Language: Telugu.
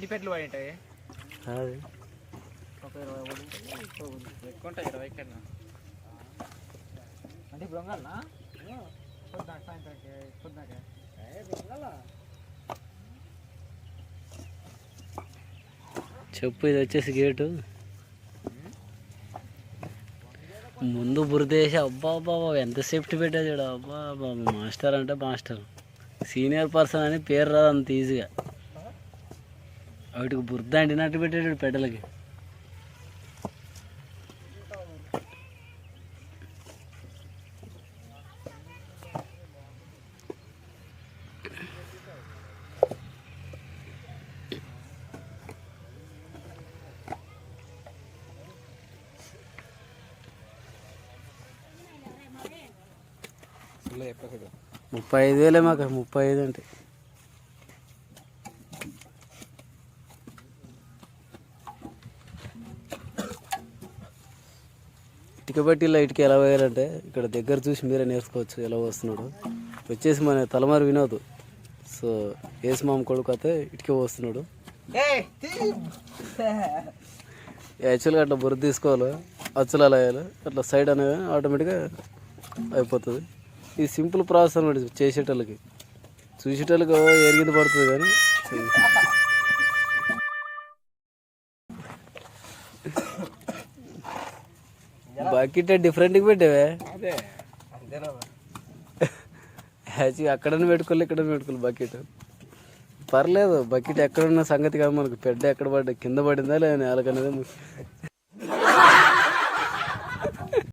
ఎన్ని పెట్లు పడి ఉంటాయి? అది ఒక 20 పడి ఉంటాయి. ఎక్కువ ఉంటాయి 20 కన్నా. అంటే ఇప్పుడు వంగాలనా? పొద్దున సాయంత్రానికి పొద్దునకే చెప్పు. ఇది వచ్చేసి గేటు. ముందు బురదేసి అబ్బా బాబా ఎంత సేఫ్టీ పెట్టా చూడ. అబ్బా బాబా మాస్టర్ అంటే మాస్టర్. సీనియర్ పర్సన్ అని పేరు రాదు అంత ఈజీగా. వాటికి బురద అంటినట్టు పెట్టాడు పెడలకి. చెప్పలేదు 35,000 మాకు. 35 అంటే ఇటుక బట్టి ఇలా ఇటుక ఎలా వేయాలంటే ఇక్కడ దగ్గర చూసి మీరే నేర్చుకోవచ్చు ఎలా వస్తున్నాడు. వచ్చేసి మన తలమారు వినోద్. సో ఏసు మామ కొడుకు అయితే ఇటుక వస్తున్నాడు. యాక్చువల్గా అట్లా బురద తీసుకోవాలి, అచ్చులు అలా వేయాలి, అట్లా సైడ్ అనేది ఆటోమేటిక్గా అయిపోతుంది. ఇది సింపుల్ ప్రాసెస్ అనమాట చేసేటోళ్ళకి. చూసేటోళ్ళకి ఎరిగింది పడుతుంది కానీ బకెట్ డిఫరెంట్గా పెట్టావే. యాక్చువల్గా అక్కడనే పెట్టుకోవాలి, ఇక్కడనే పెట్టుకోవాలి బకెట్. పర్లేదు బకెట్ ఎక్కడున్న సంగతి కాదు మనకు. పెద్ద ఎక్కడ పడ్డా కింద పడిందా లేదా నేలకనేది